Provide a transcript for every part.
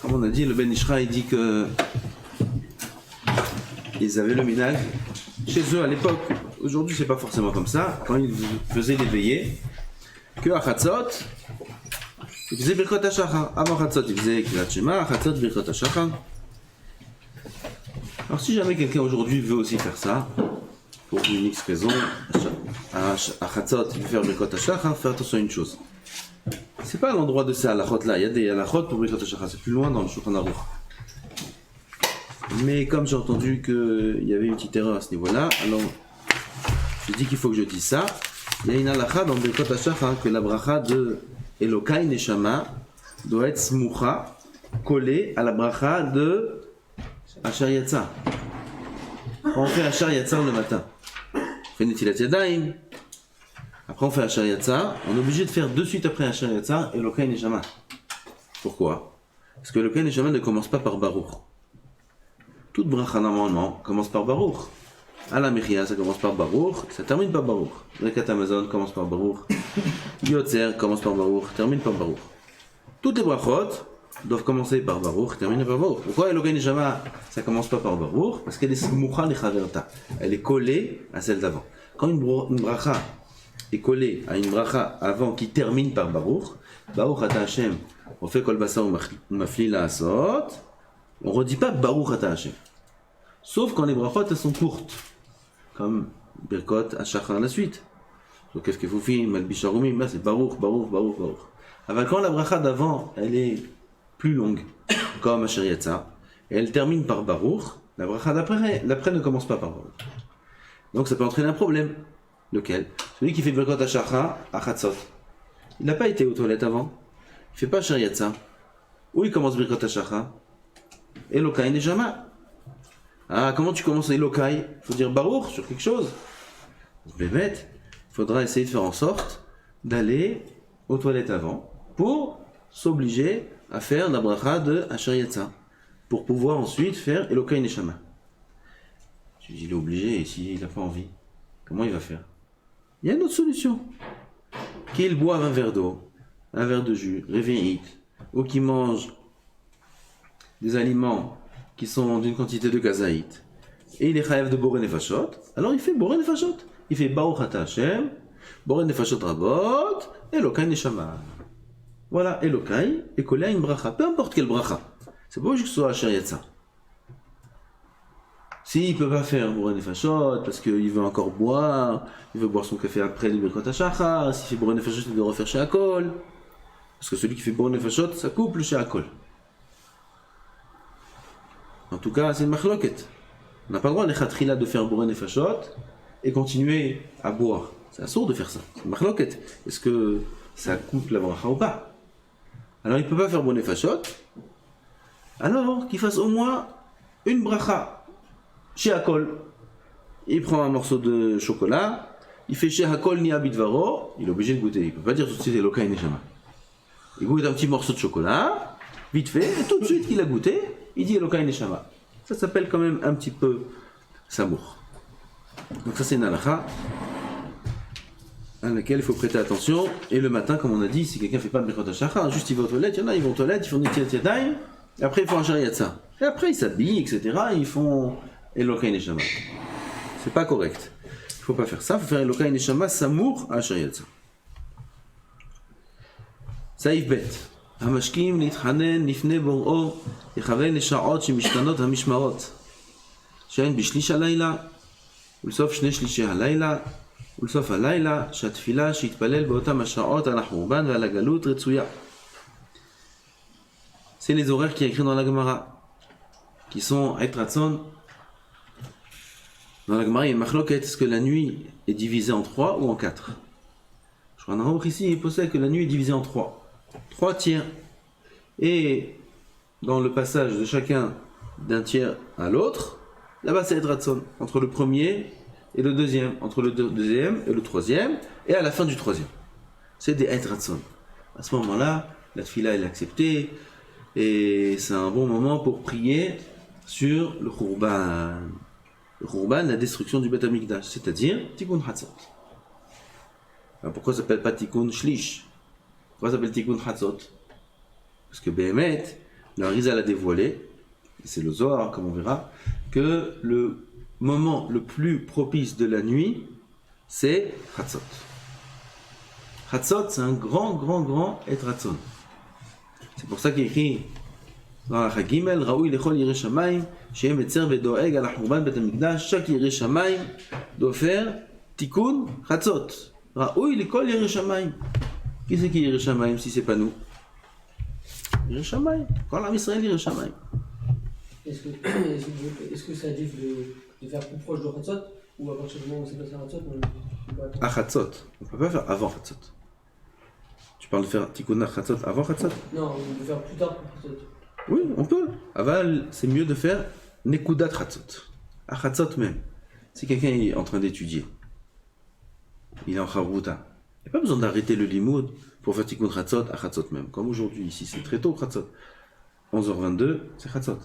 Comme on a dit, le Ben Ishra, il dit que ils avaient le minag chez eux à l'époque. Aujourd'hui, c'est pas forcément comme ça. Quand ils faisaient les veillées, que à Chatzot, ils faisaient Birkot HaShachar. Avant Chatzot, ils faisaient Kirat Shema, à Chatzot, Birkot HaShachar. Alors, si jamais quelqu'un aujourd'hui veut aussi faire ça, pour une X raison, à Chatzot, il veut faire Birkot HaShachar, faire attention à une chose. C'est pas l'endroit de ces halachot là, il y a des halachot pour Birkot HaShachar, c'est plus loin dans le Shulchan Aruch. Mais comme j'ai entendu qu'il y avait une petite erreur à ce niveau-là, alors je dis qu'il faut que je dise ça. Il y a une halacha dans Birkot HaShachar que la bracha de Elokai Neshama doit être smucha, collée à la bracha de Asher Yatsa. On fait Asher Yatsa le matin. On fait Netilat Yadayim. Après on fait Asher Yatsa. On est obligé de faire de suite après Asher Yatsa Elokai Neshama. Pourquoi? Parce que Elokai Neshama ne commence pas par Baruch. Toute bracha normalement commence par Baruch. À la Mechia, ça commence par Baruch, ça termine par Baruch. Rekat Amazon commence par Baruch. Yotzer commence par Baruch, termine par Baruch. Toutes les brachot doivent commencer par Baruch, terminer par Baruch. Pourquoi Elokai Neshama, ça commence pas par Baruch? Parce qu'elle est smucha lechaverta. Elle est collée à celle d'avant. Quand une bracha est collée à une bracha avant qui termine par Baruch, Baruch ata Hashem, on fait kol basar mafli la'asot, on redit pas Baruch ata Hashem. Sauf quand les brachot elles sont courtes, comme Birkot HaShachar à la suite. Donc qu'est-ce que vous faites? Malbish Harumim, là c'est Baruch, Baruch, Baruch, Baruch. Alors quand la bracha d'avant elle est plus longue, comme Asher Yatsa, et elle termine par Baruch, la bracha d'après ne commence pas par Baruch. Donc ça peut entraîner un problème. Lequel? Celui qui fait Birkot HaShachar à Chatzot. Il n'a pas été aux toilettes avant. Il ne fait pas Asher Yatsa. Où il commence Birkot HaShachar? Elokai Neshama. Ah, comment tu commences Elokai? Il faut dire Baruch sur quelque chose. Bémet, il faudra essayer de faire en sorte d'aller aux toilettes avant pour s'obliger à faire la bracha de Asher Yatsa pour pouvoir ensuite faire Elokai Neshama. Je dis il est obligé et s'il n'a pas envie, comment il va faire? Il y a une autre solution. Qu'il boive un verre d'eau, un verre de jus, réveillite, ou qu'il mange des aliments qui sont d'une quantité de gazaït, et il est chayav de boré nefashot, alors il fait boré nefashot. Il fait Baruch ata Hashem, boré nefashot rabot, Elokai neshama. Voilà, Elokai est collé à une bracha, peu importe quelle bracha. C'est pas obligé que ce soit Asher Yatsa. S'il ne peut pas faire boré nefashot, parce qu'il veut encore boire, il veut boire son café après le Birkot HaShachar, s'il fait boré nefashot, il doit refaire chez Akol. Parce que celui qui fait boré nefashot, ça couple chez Akol. En tout cas, c'est une machloket. On n'a pas le droit, les de faire boré nefashot et continuer à boire. C'est assourd de faire ça. C'est une machloket. Est-ce que ça coupe la bracha ou pas? Alors il ne peut pas faire boré nefashot. Alors qu'il fasse au moins une bracha chez Akol. Il prend un morceau de chocolat, il fait chez Akol ni abidvaro, il est obligé de goûter. Il ne peut pas dire tout de suite Elokai Neshama. Il goûte un petit morceau de chocolat, vite fait, et tout de suite qu'il a goûté, il dit Elokai Neshama. Ça s'appelle quand même un petit peu samour. Donc ça c'est une halakha à laquelle il faut prêter attention. Et le matin, comme on a dit, si quelqu'un ne fait pas de Birkot HaShachar, juste il va aux toilettes, il y en a, ils vont aux toilettes, ils font Netilat Yadayim, et après ils font Asher Yatsa. Et après ils s'habillent, etc. Et ils font Elokai Neshama. C'est pas correct. Il ne faut pas faire ça, il faut faire Elokai Neshama samour à Asher Yatsa. Saïf Bet. המשקים להתחנן לפני בוראו יכוון לשעות שמשתנות המשמרות שהן בשליש הלילה ולסוף שני שלישי הלילה ולסוף הלילה שהתפילה שיתפלל באותם השעות על החורבן ועל הגלות רצויה. C'est les horaires qui est écrit dans la Gemara qui sont Ait Ratzon. Dans la Gemara il y a une machloket, est-ce que la nuit est divisée en 3 ou en 4? Je crois qu'un ici il possède que la nuit est divisée en 3 tiers. Et dans le passage de chacun d'un tiers à l'autre, là-bas c'est Edratson, entre le premier et le deuxième, entre le deuxième et le troisième, et à la fin du troisième. C'est des Edratson. À ce moment-là, la tfila est acceptée, et c'est un bon moment pour prier sur le Khurban. Le Khurban, la destruction du Beth Amikdash, c'est-à-dire Tikkun Hatzot. Alors pourquoi ça s'appelle pas Tikkun Shlish? Pourquoi ça s'appelle Tikkun Hatzot? Parce que Béhémet, Le Harizal a dévoilé, c'est le Zohar comme on verra, que le moment le plus propice de la nuit, c'est Chatzot. Chatzot, c'est un grand et Ratzon. C'est pour ça qu'il écrit dans la Chagimel, Raoui lechol yirei shamayim, shehem etzer vedoeg ala churban bet hamikdash, chaque yirei shamayim doit faire tikkun Chatzot. Raoui lechol yirei shamayim. Qui c'est qui yirei shamayim si c'est pas nous? Yirei shamayim. Quand l'âme Israël yirei shamayim. Est-ce que ça a dit de faire plus proche de Chatzot ou à partir du moment où c'est passé à Chatzot À Chatzot, on ne peut pas faire avant Chatzot. Tu parles de faire tikkun Chatzot avant Chatzot? Non, de faire plus tard pour Chatzot. Oui, on peut. Aval, c'est mieux de faire Nekudat Chatzot. À Chatzot même. Si quelqu'un est en train d'étudier, il est en Chavruta, il n'y a pas besoin d'arrêter le limoud pour faire Tikkun Chatzot à Chatzot même. Comme aujourd'hui, ici, c'est très tôt Chatzot. 11h22, c'est Chatzot.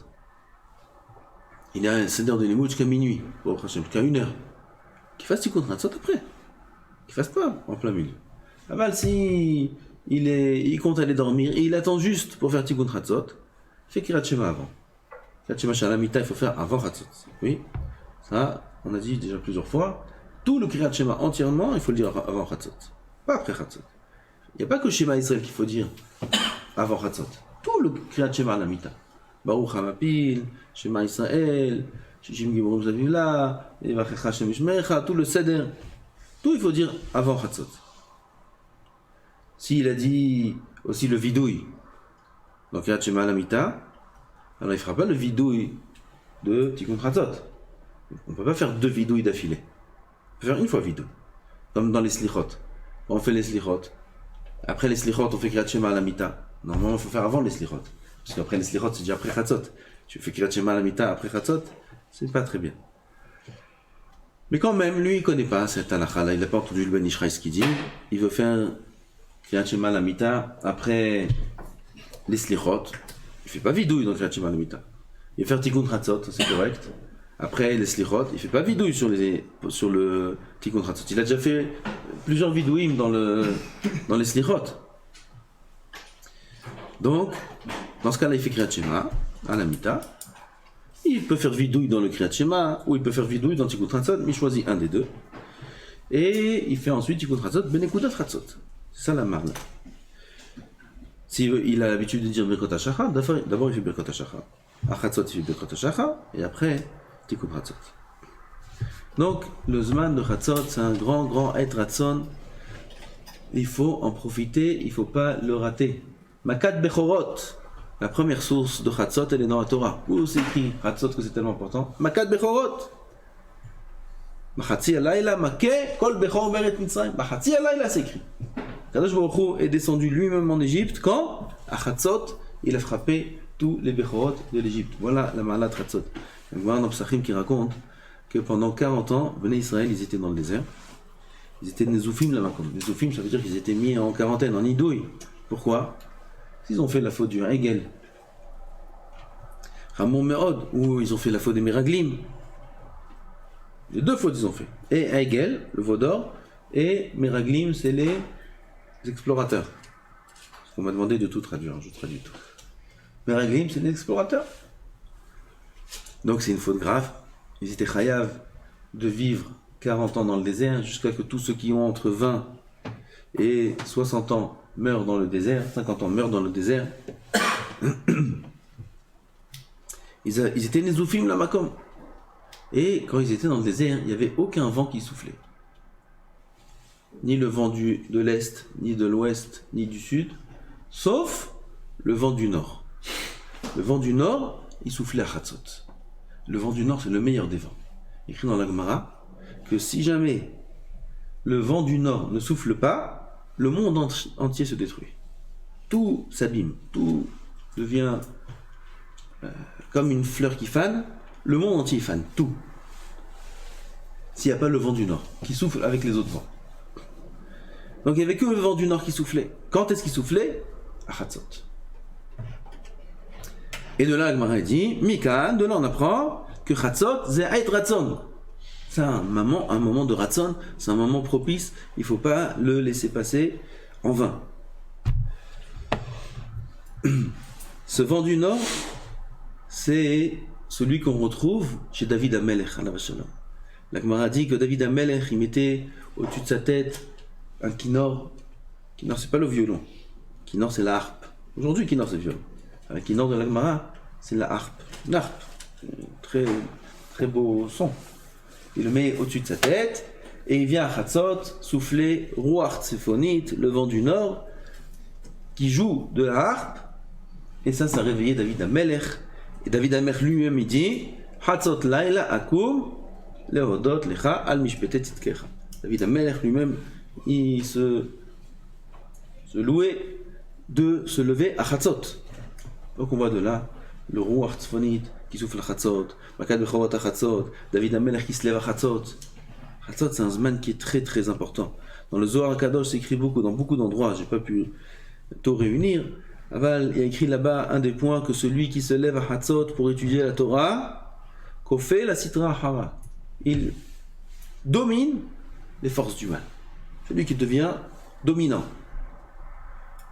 Il y a un seder de limoud jusqu'à minuit, pour Hachem, jusqu'à 1h. Qu'il fasse Tikkun Chatzot après. Qu'il fasse pas en plein milieu. Aval, si il compte aller dormir et il attend juste pour faire Tikkun Chatzot, fait Kirat Shema avant. Kirat Shema Shalamita, il faut faire avant Chatzot. Oui, ça, on a dit déjà plusieurs fois. Tout le Kirat Shema entièrement, il faut le dire avant Chatzot. Pas après Chatzot. Il n'y a pas que Shema Israël qu'il faut dire avant Chatzot. Tout le Kirat Shema Shalamita. Baruch Hamapil, Shema Israël, Shishim Gibrum Zavila, Evachecha Shem Ishmecha, tout le Seder. Tout il faut dire avant Chatzot. S'il a dit aussi le vidouille, donc Kirat Shema Shalamita, alors il ne fera pas le vidouille de Tikkun Chatzot. On ne peut pas faire deux vidouilles d'affilée. On peut faire une fois vidouille. Comme dans les slichot. On fait les slichot. Après les slichot, on fait Kirat Shema Shalamita. Normalement, il faut faire avant les slichot. Parce qu'après les slichot, c'est déjà après Chatzot. Tu fais Kirat Shema Shalamita après Chatzot, c'est pas très bien. Mais quand même, lui, il ne connaît pas cette halakha-là. Il n'a pas entendu le Ben Ishraï ce qu'il dit. Il veut faire Kirat Shema Shalamita après les slichot. Il ne fait pas vidouille dans Kirat Shema Shalamita. Il va faire Tikkun Chatzot, c'est correct. Après les slichot, il ne fait pas vidouille sur le Tikkun Chatzot. Il a déjà fait plusieurs vidouilles dans les slichot. Donc, dans ce cas-là, il fait Kirat Shema Shalamita. Il peut faire vidouille dans le Kirat Shema, ou il peut faire vidouille dans Tikkun Chatzot, mais il choisit un des deux. Et il fait ensuite Tikkun Chatzot, Benekudat Chatzot. C'est ça la marle. S'il a l'habitude de dire Birkot HaShachar, d'abord il fait Birkot HaShachar. À Chatzot, il fait Birkot HaShachar, et après, Tikkun Chatzot. Donc, le Zman de Chatzot, c'est un grand Et Ratzon. Il faut en profiter, il ne faut pas le rater. Makat Bechorot, la première source de Chatzot, elle est dans la Torah. Où c'est écrit Chatzot que c'est tellement important? Makat Bechorot. Machatzi Alayla, Maké, Kol Bechor Beret Mitzrayim. Machatzi Alayla, c'est écrit. Kadosh Baruch Hu est descendu lui-même en Égypte quand, à Chatzot, il a frappé tous les Bechorot de l'Égypte. Voilà la Ma'alat Chatzot. Il y a un dans Psachim qui raconte que pendant 40 ans, Bnei Israël, ils étaient dans le désert. Ils étaient Nezoufim là-bas. Nezoufim, ça veut dire qu'ils étaient mis en quarantaine, en idouille. Pourquoi? Ils ont fait la faute du Hegel. Ramon Meod, où ils ont fait la faute des Meraglim. Les deux fautes ils ont fait. Et Hegel, le veau d'or, et Meraglim, c'est les explorateurs. On m'a demandé de tout traduire, je traduis tout. Meraglim, c'est les explorateurs. Donc c'est une faute grave. Ils étaient chayav de vivre 40 ans dans le désert jusqu'à ce que tous ceux qui ont entre 20 et 60 ans meurent dans le désert, 50 ans meurent dans le désert. Ils étaient Nezoufim la Makom. Et quand ils étaient dans le désert, il n'y avait aucun vent qui soufflait. Ni le vent de l'Est, ni de l'Ouest, ni du Sud, sauf le vent du Nord. Le vent du Nord, il soufflait à Chatzot. Le vent du Nord, c'est le meilleur des vents. Écrit dans la Gemara que si jamais le vent du Nord ne souffle pas, le monde entier se détruit. Tout s'abîme, tout devient comme une fleur qui fane, le monde entier fane, tout. S'il n'y a pas le vent du Nord qui souffle avec les autres vents. Donc il n'y avait que le vent du Nord qui soufflait. Quand est-ce qu'il soufflait? À Chatzot. Et de là, le Gemara dit, Mikan, de là on apprend que Chatzot, c'est Ait Ratzon. C'est un moment de Ratzon, c'est un moment propice, il ne faut pas le laisser passer en vain. Ce vent du nord, c'est celui qu'on retrouve chez David Amelech, alav shalom. La Gemara dit que David Amelech, il mettait au-dessus de sa tête un kinnor. Kinnor, c'est pas le violon. Kinnor, c'est la harpe. Aujourd'hui, kinnor, c'est le violon. Le kinnor de la Gemara, c'est la harpe. Une harpe. Très, très beau son. Il le met au-dessus de sa tête et il vient à Chatzot souffler Ruach Tsefonit, le vent du nord, qui joue de la harpe. Et ça a réveillé David Amelech. Et David Amelech lui-même, il dit Chatzot laila akum lehodot lecha al mishpete tzidkecha. David Amelech lui-même, il se louait de se lever à Chatzot. Donc on voit de là le Ruach Tzfonit qui souffle à Chatzot, Makad Bechavot à Chatzot, David Amelech qui se lève à Chatzot. Chatzot, c'est un zman qui est très très important. Dans le Zohar Kadosh, c'est écrit beaucoup, dans beaucoup d'endroits, j'ai pas pu tout réunir. Aval, il y a écrit là-bas un des points que celui qui se lève à Chatzot pour étudier la Torah, Kofé la Sitra Hara, il domine les forces du mal. Celui qui devient dominant.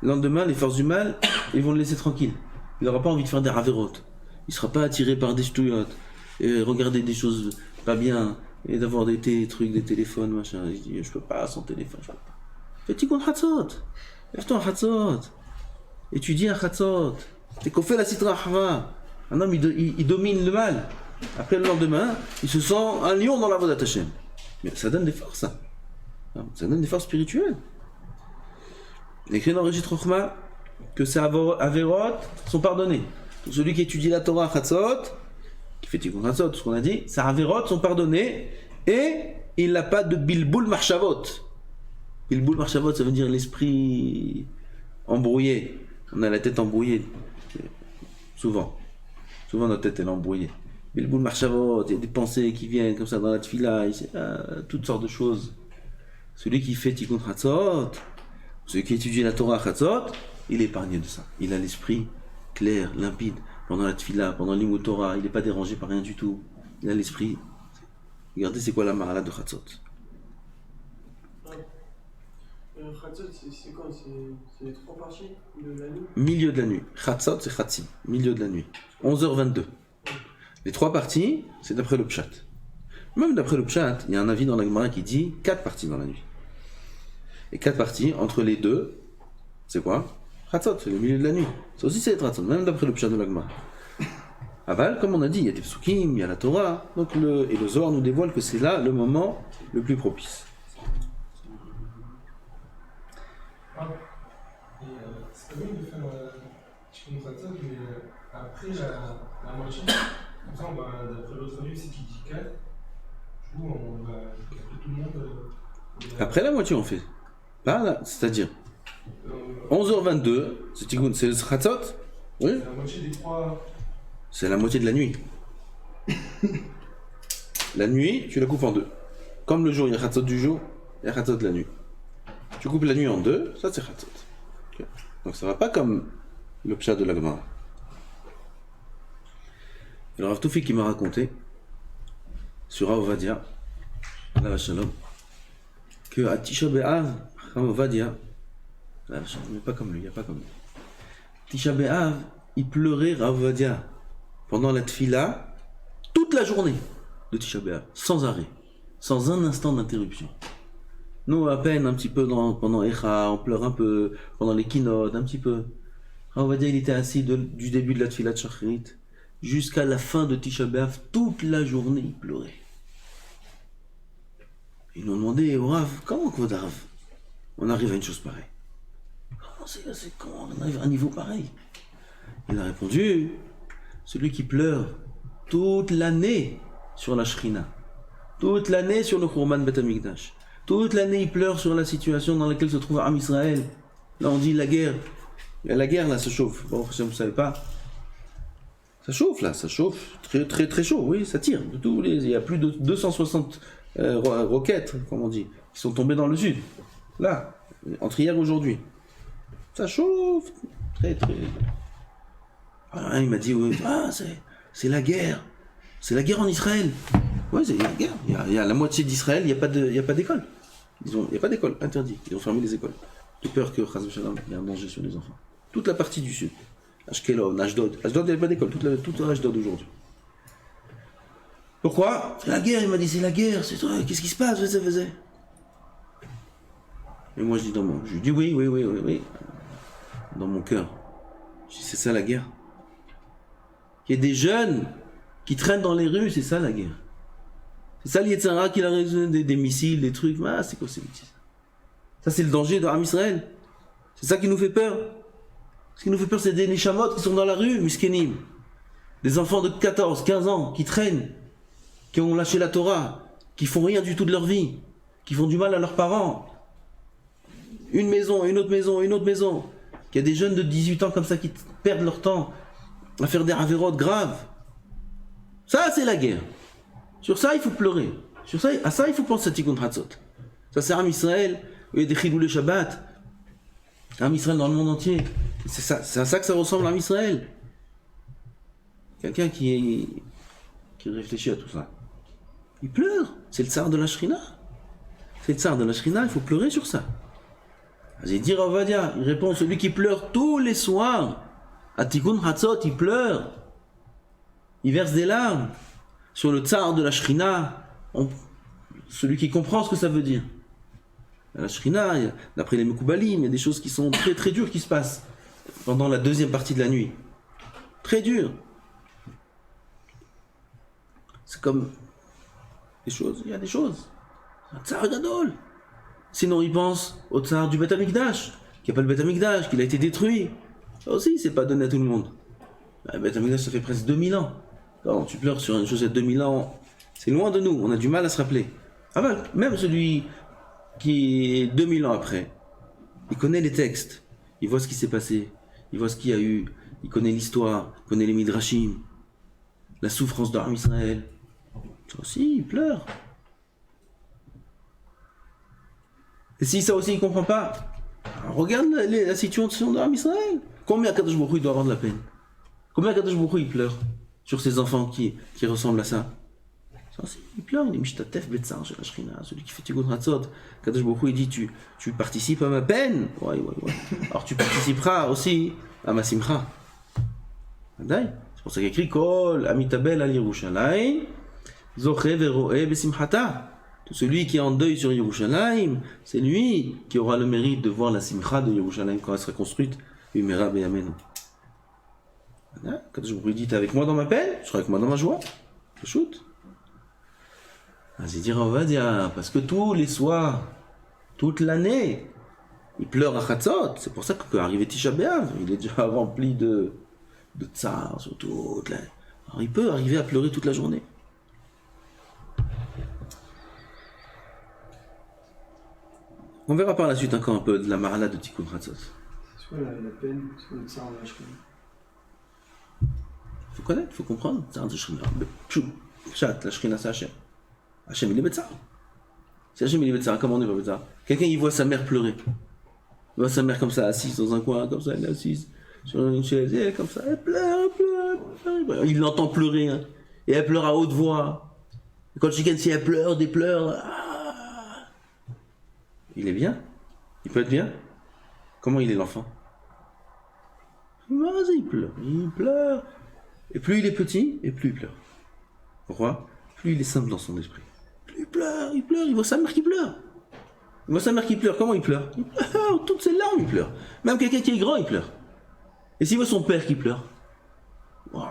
Le lendemain, les forces du mal, ils vont le laisser tranquille. Il n'aura pas envie de faire des ravérotes. Il ne sera pas attiré par des ch'touillottes et regarder des choses pas bien et d'avoir des trucs, des téléphones, machin. Il dit, je peux pas sans téléphone, je peux pas. Fais tikkun Chatzot. Lève-toi à Chatzot. Étudie à Chatzot. T'es qu'on fait la Sitra Hara. Un homme, il domine le mal. Après le lendemain, il se sent un lion dans la voie d'Hachem. Mais ça donne des forces, ça. Ça donne des forces spirituelles. Il est écrit dans Régit Rochma que ces Averot sont pardonnés. Donc celui qui étudie la Torah à Chatzot, qui fait Tikkun Chatzot, ce qu'on a dit, ces Averot sont pardonnés et il n'a pas de Bilboul Marshavot. Bilboul Marshavot, ça veut dire l'esprit embrouillé. On a la tête embrouillée. Souvent. Souvent notre tête elle est embrouillée. Bilboul Marshavot, il y a des pensées qui viennent comme ça dans la tefila, toutes sortes de choses. Celui qui fait Tikkun Chatzot, celui qui étudie la Torah à Chatzot, il est épargné de ça. Il a l'esprit clair, limpide, pendant la tefila, pendant l'imout Torah, il n'est pas dérangé par rien du tout. Il a l'esprit. Regardez c'est quoi la marala de Chatzot. Chatzot, c'est quoi? C'est les trois parties de la nuit? Milieu de la nuit. Chatzot, c'est Chatzim, milieu de la nuit. 11h22. Les trois parties, c'est d'après le Pshat. Même d'après le Pshat, il y a un avis dans la Gemara qui dit 4 parties dans la nuit. Et 4 parties, entre les deux, c'est quoi? Chatzot, c'est le milieu de la nuit. Ça aussi c'est Chatzot, même d'après le Pshat de la Gemara. Aval, comme on a dit, il y a des psukim, il y a la Torah, donc et le Zohar nous dévoile que c'est là le moment le plus propice. C'est pas bien de faire Tikkun Chatzot, mais après la moitié, comme ça, d'après l'autre avis, c'est qui dit 4, du coup, on va après tout le monde. Après la moitié, on fait. Pas là, c'est-à-dire 11h22, c'est le Chatzot. Oui. C'est la moitié des trois. C'est la moitié de la nuit. La nuit, tu la coupes en deux. Comme le jour, il y a Chatzot du jour, il y a Chatzot de la nuit. Tu coupes la nuit en deux, ça c'est Chatzot. Okay. Donc ça va pas comme le Pshat de la Gemara. Et le Rav Toufik qui m'a raconté sur Rav Ovadia, la Shalom, que à Tisha B'Av, Rav Ovadia, mais pas comme lui, il n'y a pas comme lui. Tisha B'Av, il pleurait Rav Ovadia pendant la tfila toute la journée de Tisha B'Av, sans arrêt, sans un instant d'interruption. Nous, à peine un petit peu pendant Echa, on pleure un peu, pendant les keynotes, un petit peu. Rav Ovadia, il était assis du début de la tfila de Shacharit jusqu'à la fin de Tisha B'Av, toute la journée, il pleurait. Ils nous ont demandé, oh Rav, comment Rav, on arrive à une chose pareille? Comment on arrive à un niveau pareil? Il a répondu, celui qui pleure toute l'année sur la Shrina, toute l'année sur le Khurban Bet HaMikdash, toute l'année il pleure sur la situation dans laquelle se trouve Am Israël. Là on dit la guerre, la guerre là se chauffe, bon vous ne savez pas, ça chauffe là, ça chauffe, très très très chaud, oui ça tire, il y a plus de 260 roquettes, comme on dit, qui sont tombées dans le sud, là, entre hier et aujourd'hui. Ça chauffe, très très... Alors, il m'a dit, oui, c'est la guerre en Israël. Oui, c'est la guerre, il y a la moitié d'Israël, il n'y a pas d'école. Il n'y a pas d'école, interdit, ils ont fermé les écoles. De peur que, Chas v'Shalom, il y a un danger sur les enfants. Toute la partie du sud. Ashkelon, Ashdod. Ashdod, il n'y avait pas d'école, toute Ashdod aujourd'hui. Pourquoi? C'est la guerre, il m'a dit, c'est la guerre, c'est toi, qu'est-ce qui se passe, faisait. Et moi je lui dis oui, dans mon cœur. Je dis, c'est ça la guerre. Il y a des jeunes qui traînent dans les rues, c'est ça la guerre. C'est ça l'Yetzara qui a résolu des missiles, des trucs, c'est quoi ces bêtises? Ça c'est le danger de Am Israël. C'est ça qui nous fait peur. Ce qui nous fait peur, c'est des Neshamot qui sont dans la rue, Miskenim. Des enfants de 14, 15 ans qui traînent, qui ont lâché la Torah, qui font rien du tout de leur vie, qui font du mal à leurs parents. Une maison, une autre maison, une autre maison. Il y a des jeunes de 18 ans comme ça qui perdent leur temps à faire des avérotes graves. Ça, c'est la guerre. Sur ça, il faut pleurer. Sur ça, à ça, il faut penser à Tikkun Hatzot. Ça, c'est Am Israël, il y a des Chiloulé Shabbat. Am Israël dans le monde entier. C'est à ça que ça ressemble à Am Israël. Quelqu'un qui réfléchit à tout ça. Il pleure. C'est le tsar de la Shrina. C'est le tsar de la Shrina, il faut pleurer sur ça. Vas-y, dire Ovadia, il répond, celui qui pleure tous les soirs, à Tikkun Hatzot, il pleure. Il verse des larmes sur le tsar de la Shrina, celui qui comprend ce que ça veut dire. La Shrina, d'après les Mekoubalim, il y a des choses qui sont très très dures qui se passent pendant la deuxième partie de la nuit. Très dures. C'est comme des choses, il y a des choses. Un tsar gadol. Sinon, il pense au tsar du Beth Amikdash, qui n'a pas le Beth Amikdash, qu'il a été détruit. Ça aussi, c'est pas donné à tout le monde. Le Beth Amikdash, ça fait presque 2000 ans. Quand tu pleures sur une chose à 2000 ans, c'est loin de nous, on a du mal à se rappeler. Même celui qui est 2000 ans après, il connaît les textes, il voit ce qui s'est passé, il voit ce qu'il y a eu, il connaît l'histoire, il connaît les Midrashim, la souffrance d'Am Israël. Ça aussi, il pleure. Et si ça aussi il ne comprend pas, regarde la situation d'Am Israël. Combien Kadosh Baruch Hu doit avoir de la peine? Combien Kadosh Baruch Hu il pleure sur ses enfants qui ressemblent à ça? Ça aussi, il pleure, il est Mishtatef Betzar chez la Shrina, celui qui fait Tikkun Hatzot. Kadosh Baruch Hu il dit tu participes à ma peine. Ouais. Alors tu participeras aussi à ma simcha. C'est pour ça qu'il écrit Kol Amitabel al Yerushalayim Zoche veroe besimchata. Celui qui est en deuil sur Yerushalayim, c'est lui qui aura le mérite de voir la simcha de Yerushalayim quand elle sera construite. Umera beyamenu. Quand je vous dis t'es avec moi dans ma peine, tu seras avec moi dans ma joie. Je shoot. Vas-y dire on va dire parce que tous les soirs, toute l'année, il pleure à Chatzot. C'est pour ça que quand arrivé Tisha B'Av, il est déjà rempli de tsar sur toute l'année. Alors il peut arriver à pleurer toute la journée. On verra par la suite encore un peu de la marala de Tikkun Hatzot. C'est quoi la peine? C'est quoi le tsar de la Shrina? Il faut connaître, il faut comprendre. Tsar de la Shrina. Chat, la Shrina c'est Hachem. Hachem il est Betzar. C'est Hachem il est Betzar. Comment on est pas Betzar? Quelqu'un il voit sa mère pleurer. Il voit sa mère comme ça assise dans un coin, comme ça elle est assise sur une chaise, et elle comme ça, elle pleure. Il l'entend pleurer. Hein. Et elle pleure à haute voix. Et quand le chicken si elle pleure, des pleurs. Il est bien? Il peut être bien? Comment il est l'enfant? Vas-y, il pleure. Et plus il est petit, et plus il pleure. Pourquoi? Plus il est simple dans son esprit. Plus il pleure, il voit sa mère qui pleure. Il voit sa mère qui pleure, comment il pleure? Il pleure, toutes ses larmes il pleure. Même quelqu'un qui est grand, il pleure. Et s'il voit son père qui pleure? Oh,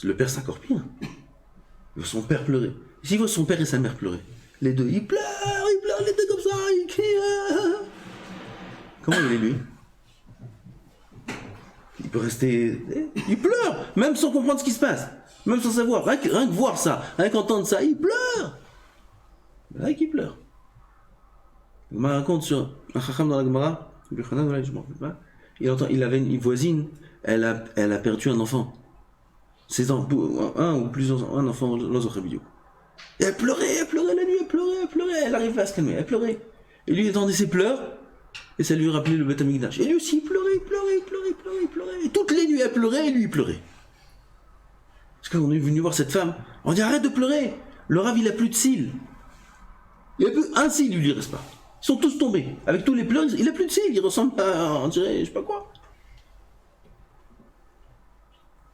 le père c'est encore pire. Il voit son père pleurer. Et s'il voit son père et sa mère pleurer? Les deux, ils pleurent, les deux comme ça, ils crient. Comment il est lui? Il peut rester... Il pleure, même sans comprendre ce qui se passe. Même sans savoir, rien que voir ça, rien qu'entendre ça, il pleure. Rien qu'il pleure. Il me raconte sur un chacham dans la Gemara, il avait une voisine, elle a perdu un enfant. Un ou plusieurs, un enfant, et elle pleurait la nuit, elle pleurait, elle arrivait à se calmer, elle pleurait. Et lui, il entendait ses pleurs, et ça lui rappelait le Beth Amikdash. Et lui aussi, il pleurait. Et toutes les nuits, elle pleurait, et lui, il pleurait. Parce qu'on est venu voir cette femme, on dit arrête de pleurer, le Rav, il a plus de cils. Il a plus un cil, lui reste pas. Ils sont tous tombés. Avec tous les pleurs, il a plus de cils, il ressemble à, on dirait, je sais pas quoi.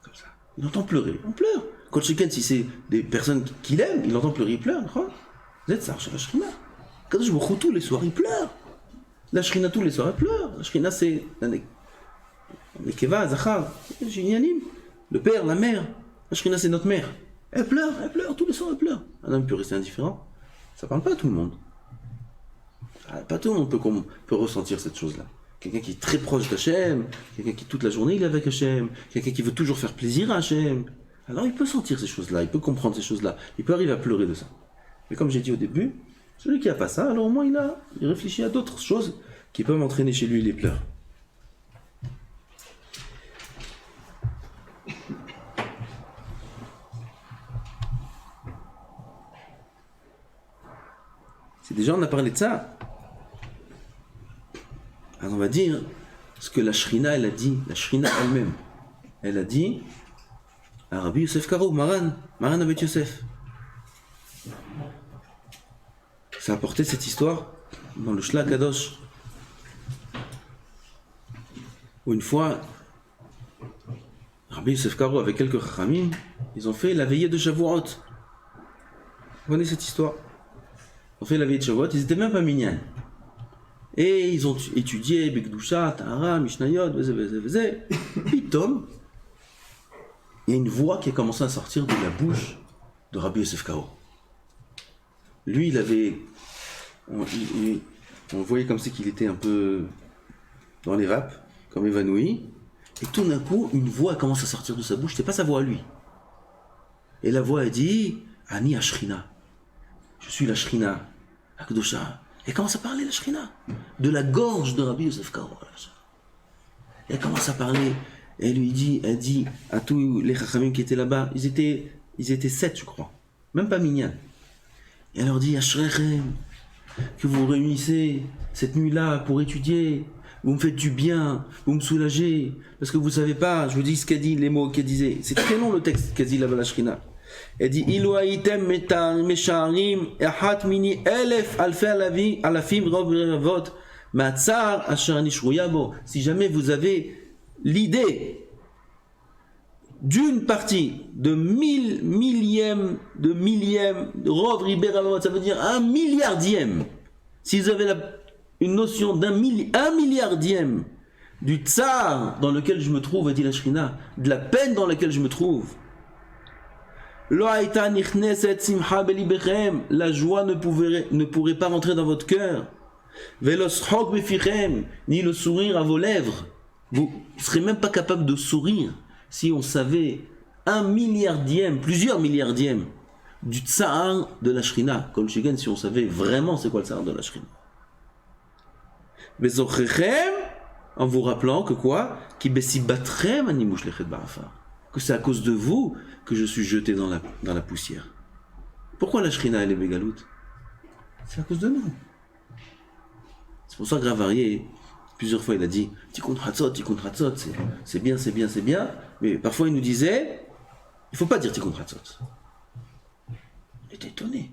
Comme ça. Il entend pleurer, on pleure. Quand chacun, si c'est des personnes qu'il aime, il entend pleurer, il pleure. Vous êtes ça, chez la Shrina. Quand je me tous les soirs, il pleure. La Shrina, tous les soirs, elle pleure. La Shrina, c'est Nekeva, Zachar, Jinyanim. Le père, la mère. La Shrina, c'est notre mère. Elle pleure, tous les soirs, elle pleure. Un homme peut rester indifférent. Ça parle pas à tout le monde. Pas tout le monde peut ressentir cette chose-là. Quelqu'un qui est très proche d'Hachem, quelqu'un qui toute la journée il est avec Hachem, quelqu'un qui veut toujours faire plaisir à Hachem. Alors il peut sentir ces choses-là, il peut comprendre ces choses-là, il peut arriver à pleurer de ça. Mais comme j'ai dit au début, celui qui n'a pas ça, alors au moins il réfléchit à d'autres choses qui peuvent entraîner chez lui les pleurs. C'est déjà, on a parlé de ça. Alors on va dire ce que la Shrina elle a dit, la Shrina elle-même. Elle a dit à Rabbi Yosef Karo, Maran Abed Yosef. Ça a apporté cette histoire dans le Shla Kadosh. Où une fois, Rabbi Yosef Karo avec quelques Chachamim, ils ont fait la veillée de Shavuot. Vous connaissez cette histoire? Ils ont fait la veillée de Shavuot, ils n'étaient même pas mignons. Et ils ont étudié Bekdusha, Tahara, Mishnayot, Pitom, il y a une voix qui a commencé à sortir de la bouche de Rabbi Yosef Karo. Lui, il avait... On voyait comme si qu'il était un peu dans les vapes, comme évanoui. Et tout d'un coup, une voix commence à sortir de sa bouche. C'était pas sa voix à lui. Et la voix a dit Ani Ashrina. Je suis la Shrina, Akdosha. Elle commence à parler, la Shrina, de la gorge de Rabbi Yosef Karo. Elle commence à parler. Elle dit à tous les Chachamim qui étaient là-bas, ils étaient 7, je crois, même pas mignons. Et elle leur dit Ashrechem, que vous vous réunissez cette nuit-là pour étudier, vous me faites du bien, vous me soulagez, parce que vous savez pas, je vous dis ce qu'elle dit, les mots qu'elle disait. C'est très long le texte qu'elle dit là-bas, la Shrina. Elle dit Ilu ha'item mesharim echat mini elef alfei alafim ravot matzar asher nishruya bo. Si jamais vous avez l'idée d'une partie de millième, de rov riberavot, ça veut dire 1 milliardième. Si vous avez une notion d'un milliardième du tsar dans lequel je me trouve, a dit la Shrina, de la peine dans laquelle je me trouve, la joie ne pourrait pas rentrer dans votre cœur, ni le sourire à vos lèvres. Vous ne serez même pas capable de sourire si on savait 1 milliardième, plusieurs milliardièmes du tsar de la Shrina, comme Shigen, si on savait vraiment c'est quoi le tsar de la Shrina. En vous rappelant que quoi? Que c'est à cause de vous que je suis jeté dans la poussière. Pourquoi la Shrina elle est bégaloute? C'est à cause de nous. C'est pour ça que Ravarié, plusieurs fois il a dit Tikkun Hatzot, c'est bien, mais parfois il nous disait il faut pas dire Tikkun Hatzot. On était étonné.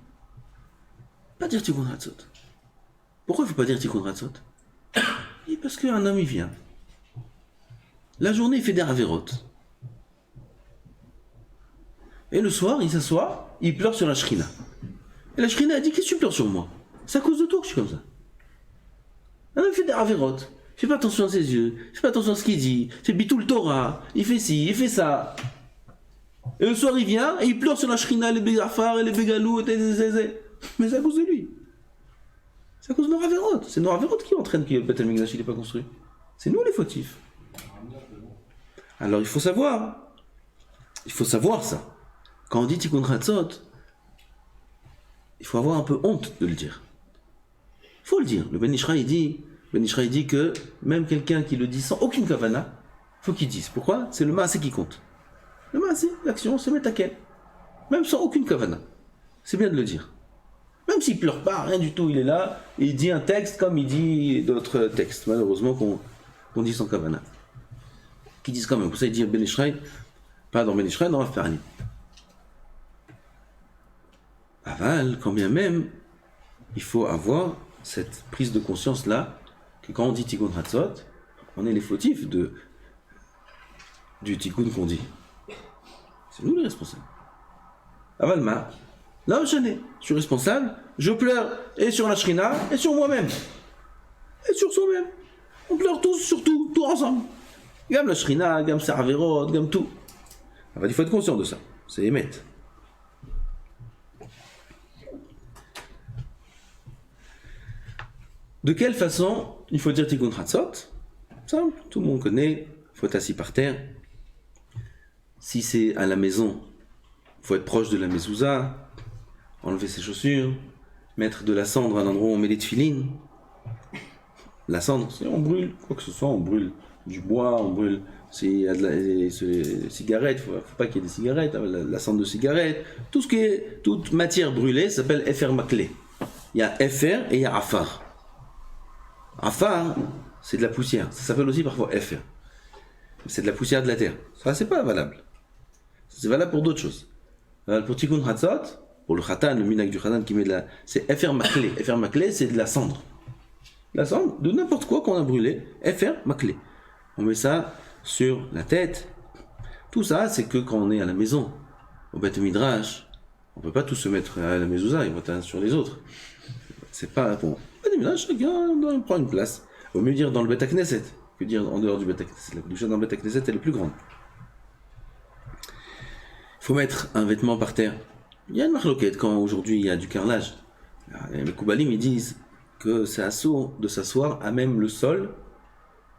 Pas dire Tikkun Hatzot. Pourquoi il faut pas dire Tikkun Hatzot? Parce qu'un homme il vient. La journée il fait des Averot. Et le soir, il s'assoit, il pleure sur la Shrina. Et la Shrina a dit qu'est-ce que tu pleures sur moi? C'est à cause de toi que je suis comme ça. Un homme fait des Averot. Il fait pas attention à ses yeux, il fait pas attention à ce qu'il dit, il fait bitou le Torah, il fait ci, il fait ça. Et le soir, il vient et il pleure sur la Shrina, les Begafar et les Begalou, mais c'est à cause de lui. C'est à cause de nos Averot. C'est nos Averot qui entraînent que le Beth Amikdash n'est pas construit. C'est nous les fautifs. Alors il faut savoir ça. Quand on dit Tikkun Hatzot, il faut avoir un peu honte de le dire. Il faut le dire. Le Ben Ishraï dit que même quelqu'un qui le dit sans aucune kavana, il faut qu'il dise. Pourquoi? C'est le maasé qui compte. Le maasé, l'action, c'est metakel. Même sans aucune kavana. C'est bien de le dire. Même s'il pleure pas, rien du tout, il est là, et il dit un texte comme il dit d'autres textes, malheureusement, qu'on dit sans kavana. Qui disent quand même. Pour ça, il dit Ben Ishraï, pas dans Ben Ishraï, dans Rafarani. Aval, quand bien même, il faut avoir cette prise de conscience là, que quand on dit Tikkun Hatzot, on est les fautifs du Tikkun qu'on dit. C'est nous les responsables. Avalma, là je suis responsable, je pleure et sur la shrina et sur moi-même. Et sur soi-même. On pleure tous sur tout, tout ensemble. Gamme la shrina, gamme Sarverot, gamme tout. Alors, il faut être conscient de ça. C'est émettre. De quelle façon il faut dire Tikkun Chatzot? Simple, tout le monde connaît, il faut être assis par terre. Si c'est à la maison, il faut être proche de la mezouza, enlever ses chaussures, mettre de la cendre à l'endroit où on met les tefilines. La cendre, c'est on brûle, quoi que ce soit, on brûle du bois, on brûle, s'il y a des cigarettes, il ne faut pas qu'il y ait des cigarettes, la cendre de cigarette, tout ce qui est, toute matière brûlée s'appelle Efer Maklé. Il y a Efer et il y a Afar. Afar, c'est de la poussière. Ça s'appelle aussi parfois Efer. C'est de la poussière de la terre. Ça, c'est pas valable. C'est valable pour d'autres choses. Pour Tikkun Chatzot, pour le Khatan, le minag du Khatan qui met de la... C'est Efer Maklé. Efer Maklé, c'est de la cendre. La cendre de n'importe quoi qu'on a brûlé. Efer Maklé. On met ça sur la tête. Tout ça, c'est que quand on est à la maison, au Beth Midrash, on ne peut pas tous se mettre à la mezouza, ils vont être sur les autres. C'est pas bon. Chacun prend une place. Il vaut mieux dire dans le Beth Knesset que dire en dehors du Beth Knesset. La kedusha dans le Beth Knesset, elle est plus grande. Il faut mettre un vêtement par terre. Il y a une marloquette quand aujourd'hui il y a du carrelage. Les Koubalim ils disent que c'est assourd de s'asseoir à même le sol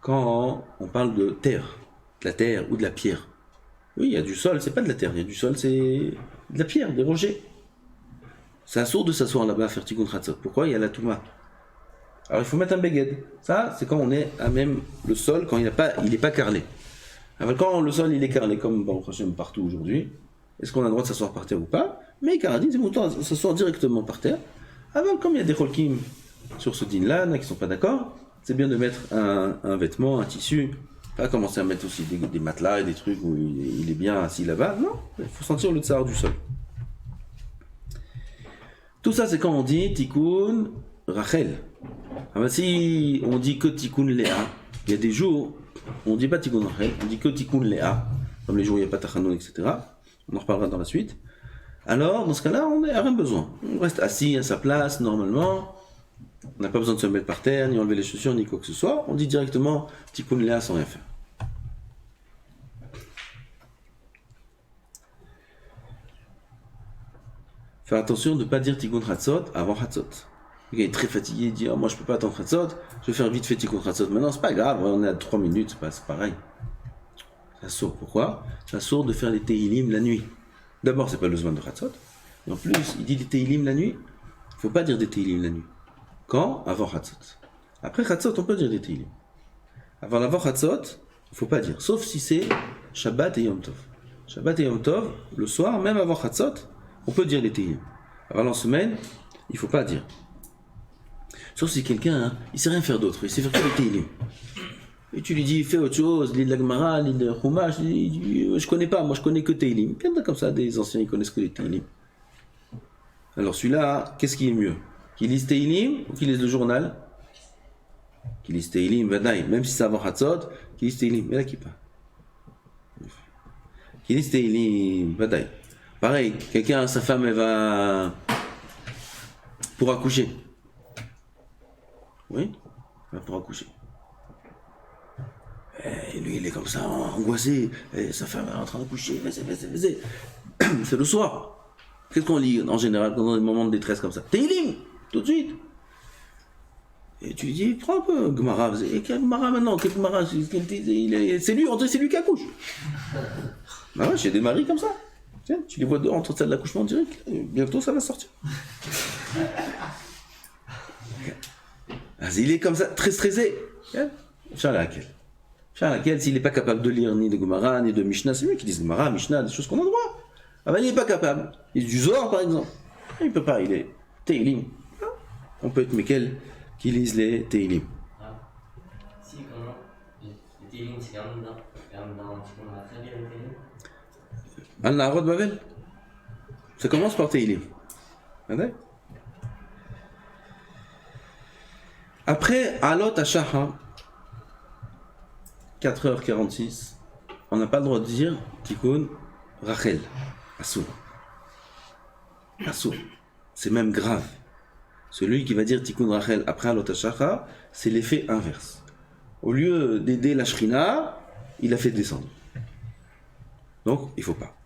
quand on parle de terre, de la terre ou de la pierre. Oui, il y a du sol, c'est pas de la terre, il y a du sol, c'est de la pierre, des rochers. C'est assourd de s'asseoir là-bas à faire Tikkun Chatzot. Pourquoi? Il y a la Touma. Alors il faut mettre un beged. Ça, c'est quand on est à même le sol, quand il n'est pas carrelé. Alors quand le sol il est carrelé, comme Baruch Hashem partout aujourd'hui, est-ce qu'on a le droit de s'asseoir par terre ou pas? Mais Karadin, c'est autant s'asseoir directement par terre. Alors comme il y a des cholkim sur ce din-là, qui ne sont pas d'accord, c'est bien de mettre un vêtement, un tissu, pas commencer à mettre aussi des matelas et des trucs où il est bien assis là-bas. Non, il faut sentir le tsar du sol. Tout ça, c'est quand on dit Tikkun Rachel. Alors, si on dit que Tikkun Léa, il y a des jours où on ne dit pas Tikkun Rachel, on dit que Tikkun Léa, comme les jours où il n'y a pas Tachanoun, etc. On en reparlera dans la suite. Alors, dans ce cas-là, on n'a rien besoin. On reste assis à sa place, normalement. On n'a pas besoin de se mettre par terre, ni enlever les chaussures, ni quoi que ce soit. On dit directement Tikkun Léa sans rien faire. Faire attention de ne pas dire Tikkun Chatzot avant Chatzot. Le gars est très fatigué, il dit oh, moi je peux pas attendre Chatzot, je vais faire vite fait Tikkun Chatzot. Maintenant c'est pas grave, on est à 3 minutes, c'est pareil. Ça sourd. Pourquoi? Ça sourd de faire les Tehillim la nuit. D'abord c'est pas le zman de Chatzot, et en plus il dit des Tehillim la nuit. Il faut pas dire des Tehillim la nuit. Quand? Avant Chatzot. Après Chatzot on peut dire des Tehillim. Avant Chatzot, il faut pas dire, sauf si c'est Shabbat et Yom Tov. Shabbat et Yom Tov, le soir, même avant Chatzot, on peut dire les Tehillim. Alors en semaine, il ne faut pas dire. Sauf si quelqu'un, il ne sait rien faire d'autre, il sait faire que les Tehillim. Et tu lui dis, fais autre chose, lis de la Gemara, lis de Chumash, je connais pas, moi je connais que Tehillim. Il y en a comme ça, des anciens, ils connaissent que les Tehillim. Alors celui-là, qu'est-ce qui est mieux? Qu'il lise Tehillim ou qu'il lise le journal? Qu'il lise Tehillim, Vadaï, même si c'est avant Hatzot, qu'il lise Tehillim, mais là qui pas. Qu'il lise Tehillim, Vadaï. Pareil, quelqu'un, sa femme, elle va pour accoucher. Oui, elle va pour accoucher. Et lui, il est comme ça, angoissé. Et sa femme est en train d'accoucher. Vas-y. C'est le soir. Qu'est-ce qu'on lit en général dans des moments de détresse comme ça? Tehillim, tout de suite. Et tu lui dis, prends un peu Gemara. Et quel Gemara maintenant? Quel Gemara? C'est lui, on dirait c'est lui qui accouche. Bah ouais, j'ai des maris comme ça. Tiens, tu les vois dehors entre salle d'accouchement direct, bientôt ça va sortir. Il est comme ça, très stressé. Faire laquelle, s'il n'est pas capable de lire ni de Gemara, ni de Mishnah, c'est lui qui dit Gemara, Mishnah, des choses qu'on a droit. Ah ben il n'est pas capable. Il est du Zohar par exemple. Il ne peut pas, il est Tehillim. On peut être Mekel qui lise les Tehillim. Si, comment? Les Tehillim, c'est quand même dans Tikkun Rachel, les Tehillim. Al-Na'arot Babel. Ça commence par Tehillim. Après Alot Hashacha, 4h46, on n'a pas le droit de dire Tikkun Rachel, Assour. Assour. C'est même grave. Celui qui va dire Tikkun Rachel après Alot HaShachar, c'est l'effet inverse. Au lieu d'aider la Shrina, il a fait descendre. Donc, il ne faut pas.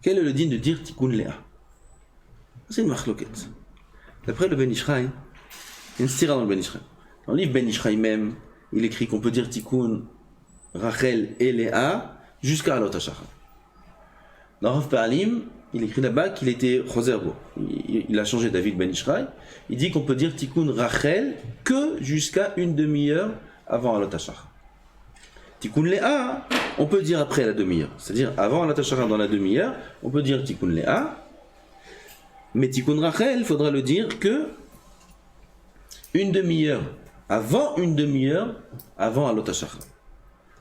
Quel est le din de dire Tikkun Léa? C'est une marloquette. D'après le Ben Ishraï, il y a une stira dans le Ben Ishraï. Dans le livre Ben Ishraï même, il écrit qu'on peut dire Tikkun Rachel et Léa jusqu'à Alot HaShachar. Dans Rav Pa'alim, il écrit là-bas qu'il était Choserbo. Il a changé d'avis de Ben Ishraï. Il dit qu'on peut dire Tikkun Rachel que jusqu'à une demi-heure avant Alot HaShachar. Tikkun Léa, on peut dire après la demi-heure. C'est-à-dire avant Alot HaShachar dans la demi-heure, on peut dire Tikkun Léa. Mais Tikkun Rachel, il faudra le dire que une demi-heure avant Alot HaShachar.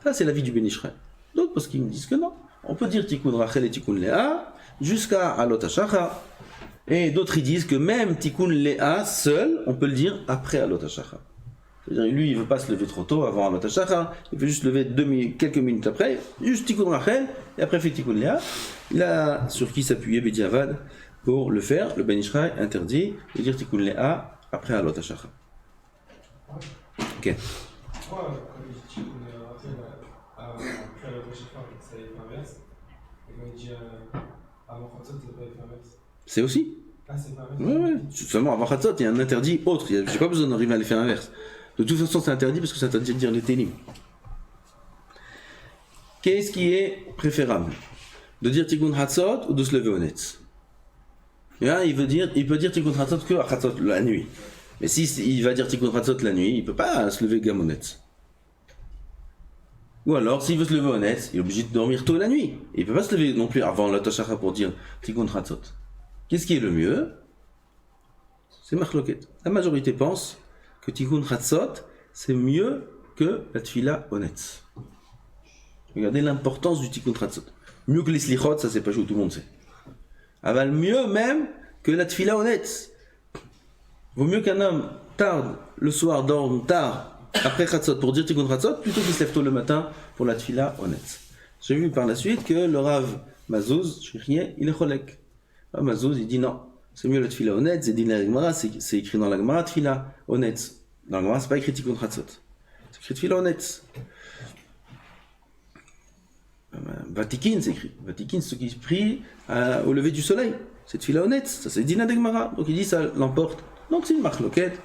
Ça, c'est l'avis du Ben Ishraï. D'autres, parce qu'ils me disent que non. On peut dire Tikkun Rachel et Tikkun Léa jusqu'à Alot HaShachar. Et d'autres, ils disent que même Tikkun Léa seul, on peut le dire après Alot HaShachar. C'est-à-dire, lui, il ne veut pas se lever trop tôt avant Alot HaShachar, il veut juste se lever quelques minutes après, juste Tikkun Rachel, et après fait Tikkun Léa. Il a sur qui s'appuyer Bediavad pour le faire. Le Ben Ishraï interdit de dire Tikkun Léa après Alot HaShachar. Ok. Pourquoi, quand il dit Tikkun Rachel après Alot HaShachar, ça a été inverse? Et quand il dit avant Chatzot, ça n'a pas été inverse? C'est aussi. Ah, c'est pas inverse? Ouais. Seulement avant Chatzot, il y a un interdit autre. Je n'ai pas besoin d'arriver à l'effet inverse. De toute façon, c'est interdit parce que c'est interdit de dire les télim. Qu'est-ce qui est préférable? De dire Tikkun Chatzot ou de se lever au Netz? Il peut dire Tikkun Chatzot que à Chatzot la nuit. Mais si il va dire Tikkun Chatzot la nuit, il ne peut pas se lever gam au Netz. Ou alors, s'il veut se lever au Netz, il est obligé de dormir tôt la nuit. Il ne peut pas se lever non plus avant Alot HaShachar pour dire Tikkun Chatzot. Qu'est-ce qui est le mieux? C'est Marloquet. La majorité pense que Tikkun Chatzot, c'est mieux que la Tfila au Netz. Regardez l'importance du Tikkun Chatzot. Mieux que les Slichot, ça c'est pas chaud, tout le monde sait. Aval mieux même que la Tfila au Netz. Vaut mieux qu'un homme tarde le soir, dorme tard, après Chatzot, pour dire Tikkun Chatzot, plutôt qu'il se lève tôt le matin pour la Tfila au Netz. J'ai vu par la suite que le Rav Mazouz, Shriye, il est cholek. Le Mazouz, il dit non, c'est mieux la Tfila au Netz, c'est dit la Gemara, c'est écrit dans la Gemara Tfila au Netz. Dans la Gemara, c'est pas écrit Tikkun Chatzot. C'est écrit Tfila au Netz. Vatikin, c'est écrit. Vatikin, c'est ce qui se prie au lever du soleil. C'est Tfila au Netz. Ça, c'est Dina de Gemara. Donc il dit ça l'emporte. Donc c'est une marloquette.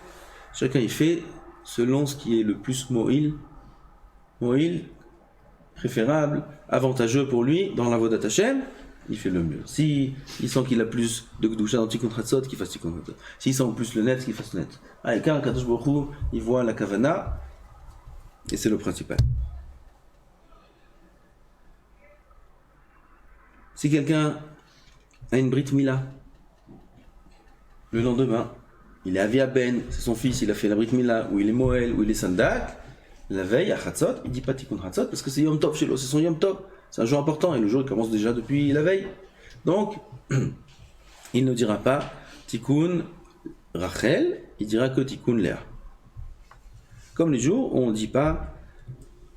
Chacun il fait selon ce qui est le plus moïl, préférable, avantageux pour lui dans la Vodat Hashem, il fait le mieux. Si il sent qu'il a plus de Gdusha dans Tikkun Chatzot, qu'il fasse Tikkun Chatzot. S'il sent plus le net, qu'il fasse le net. Et quand Kadosh Baruch Hu, il voit la Kavana, et c'est le principal. Si quelqu'un a une Brit Mila, le lendemain, il est Avia Ben, c'est son fils, il a fait la Brit Mila, ou il est Moël, ou il est Sandak, la veille à Chatzot, il dit pas Tikkun Chatzot parce que c'est Yom Tov chez lui, c'est son Yom Tov, c'est un jour important et le jour il commence déjà depuis la veille. Donc, il ne dira pas Tikkun Rachel, il dira que Tikkun Léa. Comme les jours où on ne dit pas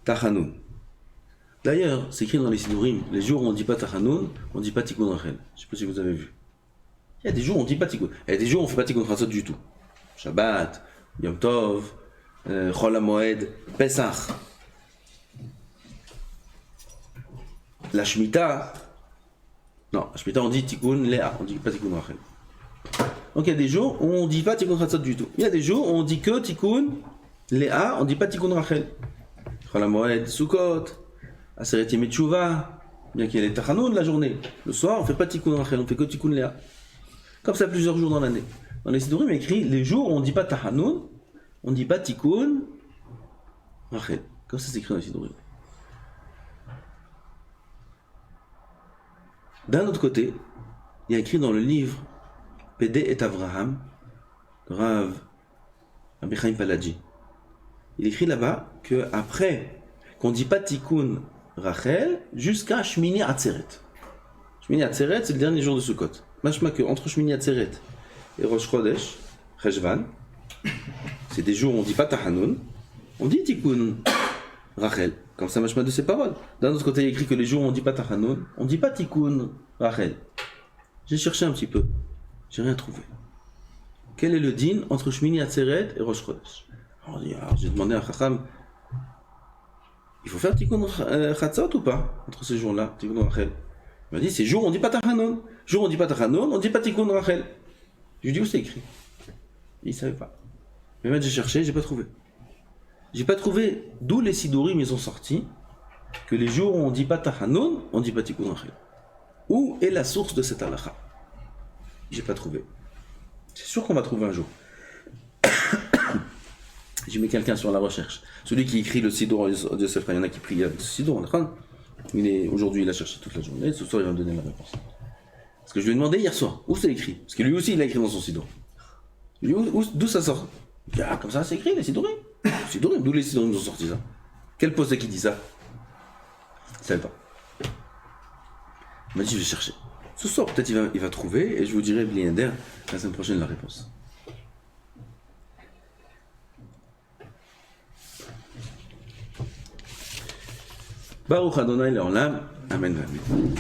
Tachanoun. D'ailleurs, c'est écrit dans les Sidurim, les jours où on ne dit pas Tachanoun, on ne dit pas Tikkun Rachel. Je ne sais pas si vous avez vu. Il y a des jours où on ne dit pas Tikkun. Il y a des jours où on ne fait pas Tikkun Chatzot du tout. Shabbat, Yom Tov, Chol HaMoed, Pesach. La Shemitah. Non, la Shemitah on dit Tikkun Léa, on ne dit pas Tikkun Rachel. Donc il y a des jours où on ne dit pas Tikkun Chatzot du tout. Il y a des jours où on dit que Tikkun Léa, on ne dit pas Tikkun Rachel. Chol HaMoed, Sukkot, Aseret Yemei Teshuvah, bien qu'il y ait les Tachanoun la journée. Le soir, on ne fait pas Tikkun Rachel, on fait que Tikkun Léa. Comme ça, plusieurs jours dans l'année. Dans les Sidurim, il y a écrit les jours où on ne dit pas Tachanoun, on ne dit pas Tikkun Rachel. Comme ça, c'est écrit dans les Sidurim. D'un autre côté, il y a écrit dans le livre Pédé et Avraham, de Rav Rabbi Chaim Paladji. Il écrit là-bas qu'après, qu'on ne dit pas Tikkun Rachel jusqu'à Shmini Atzeret. Shmini Atzeret, c'est le dernier jour de Sukkot. Machma que entre Shmini Atzeret et Rosh Chodesh, Cheshvan, c'est des jours où on ne dit pas Tachanoun, on dit Tikkun Rachel. Comme ça, machma de ses paroles. D'un autre côté, il y a écrit que les jours où on dit pas Tachanoun, on dit pas Tikkun Rachel. J'ai cherché un petit peu, j'ai rien trouvé. Quel est le din entre Shmini Atzeret et Rosh Chodesh? Alors j'ai demandé à Chacham, il faut faire Tikkun Chatzot ou pas entre ces jours-là, Tikkun Rachel? Il m'a dit, c'est jour où on dit pas Tachanoun. Jour où on dit pas Tachanoun, on dit pas Tikkun Rachel. Je lui ai dit, où c'est écrit? Il savait pas. Mais maintenant j'ai cherché, j'ai pas trouvé. J'ai pas trouvé d'où les Sidurim ils ont sorti que les jours où on dit pas Tachanoun, on dit pas Tikkun Rachel. Où est la source de cette halakha? J'ai pas trouvé. C'est sûr qu'on va trouver un jour. J'ai mis quelqu'un sur la recherche. Celui qui écrit le Sidour de Sefer, il y en a qui prient avec ce Sidour. Aujourd'hui, il a cherché toute la journée. Ce soir, il va me donner la réponse. Parce que je lui ai demandé hier soir, où c'est écrit? Parce que lui aussi, il a écrit dans son Sidour. Je lui ai dit, d'où ça sort? Il dit, ah, comme ça, c'est écrit, les Sidourim. Sidourim, d'où les Sidourim ont sorti ça? Quel poste qui dit ça? Je ne savais pas. Il m'a dit, je vais chercher. Ce soir, peut-être il va trouver, et je vous dirai, Bliander, la semaine prochaine, la réponse. Baruch Adonai Leolam. Amen. Amen.